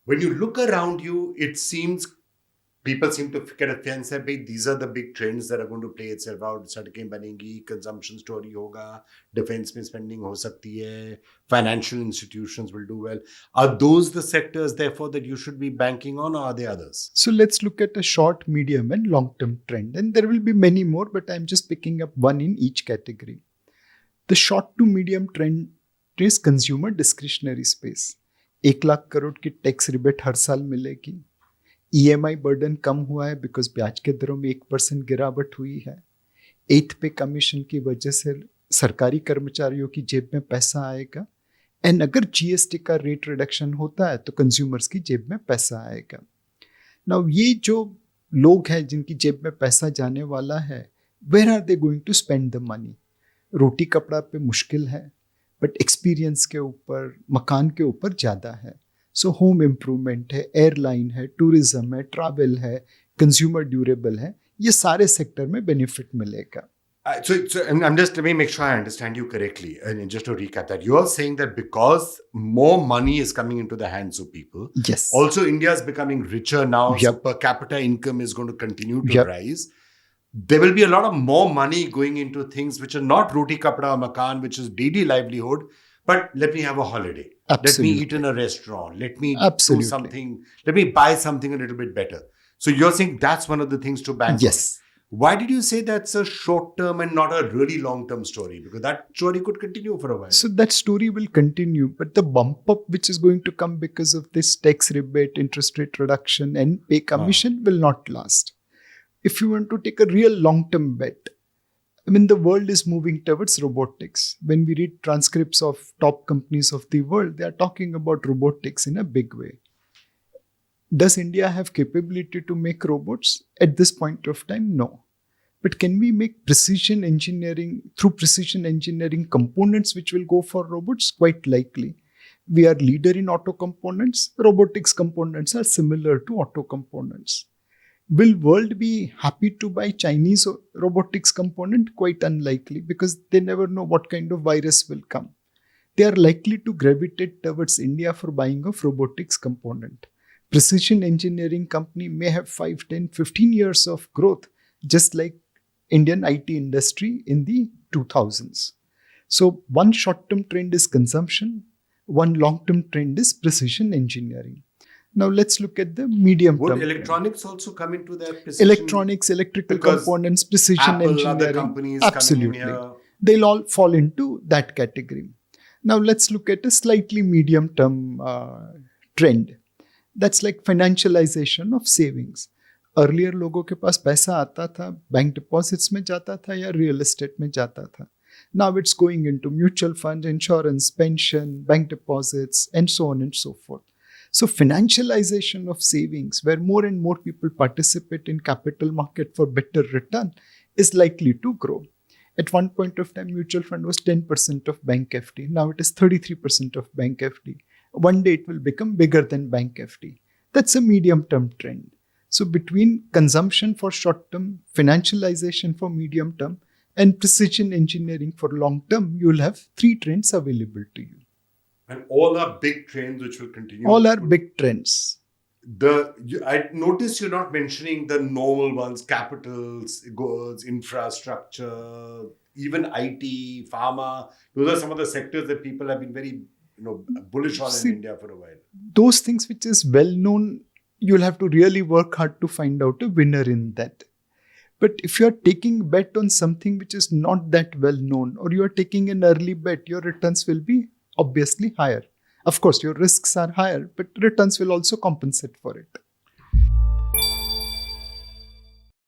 When you look around you, it seems people seem to get a sense that these are the big trends that are going to play itself out. सड़कें बनेंगी, consumption story होगा, defense में spending हो सकती है, financial institutions will do well. Are those the sectors, therefore, that you should be banking on, or are there others? So let's look at a short, medium, and long-term trend. And there will be many more, but I'm just picking up one in each category. The short to medium trend is consumer discretionary space. 1 lakh crore की tax rebate हर साल मिलेगी. EMI burden कम हुआ है because ब्याज के दरों में 1% गिरावट हुई है. 8th पे कमीशन की वजह से सरकारी कर्मचारियों की जेब में पैसा आएगा. एंड अगर GST का रेट रिडक्शन होता है तो कंज्यूमर्स की जेब में पैसा आएगा. नाउ ये जो लोग हैं जिनकी जेब में पैसा जाने वाला है, where are they going to spend the money? रोटी कपड़ा पे मुश्किल है, बट एक्सपीरियंस के ऊपर, मकान के ऊपर ज़्यादा है. सो होम इम्प्रूवमेंट है, एयरलाइन है, टूरिज्म है, ट्रैवल है, कंज्यूमर ड्यूरेबल है, ये सारे सेक्टर में बेनिफिट मिलेगा. So let me make sure I understand you correctly. And just to recap that, you're saying that because more money is coming into the hands of people, Yes. also India is becoming richer now, so Yep. per capita income is going to continue to Yep. rise. There will be a lot of more money going into things which are not roti kapda or makan, which is daily livelihood, but let me have a holiday. Absolutely. Let me eat in a restaurant. Let me Absolutely. do something. Let me buy something a little bit better. So you're saying that's one of the things to bank on. Yes. Why did you say that's a short-term and not a really long-term story? Because that story could continue for a while. So that story will continue, but the bump up which is going to come because of this tax rebate, interest rate reduction, and pay commission will not last. If you want to take a real long-term bet, I mean, the world is moving towards robotics. When we read transcripts of top companies of the world, they are talking about robotics in a big way. Does India have capability to make robots? At this point of time, no. But can we make precision engineering, through precision engineering, components which will go for robots? Quite likely. We are leader in auto components. Robotics components are similar to auto components. Will world be happy to buy Chinese robotics component? Quite unlikely, because they never know what kind of virus will come. They are likely to gravitate towards India for buying of robotics component. Precision engineering company may have 5, 10, 15 years of growth, just like Indian IT industry in the 2000s. So one short-term trend is consumption, one long-term trend is precision engineering. Now let's look at the medium term. Would electronics trend. also come into that precision? Electronics, electrical components, precision Apple, engineering. other companies Absolutely. coming in here. They'll all fall into that category. Now let's look at a slightly medium term trend. That's like financialization of savings. Earlier लोगों के पास पैसा आता था, bank deposits में जाता था या real estate में जाता था. Now it's going into mutual fund, insurance, pension, bank deposits and so on and so fourth. So financialization of savings, where more and more people participate in capital market for better return, is likely to grow. At one point of time, mutual fund was 10% of bank FD. Now it is 33% of bank FD. One day it will become bigger than bank FD. That's a medium-term trend. So between consumption for short term, financialization for medium term, and precision engineering for long term, you will have 3 trends available to you. And all are big trends which will continue. All are big trends. I noticed you're not mentioning the normal ones: capitals, goods, infrastructure, even IT, pharma. Those are some of the sectors that people have been very, bullish on in India for a while. Those things which is well known, you'll have to really work hard to find out a winner in that. But if you're taking a bet on something which is not that well known, or you're taking an early bet, your returns will be obviously higher. Of course, your risks are higher, but returns will also compensate for it.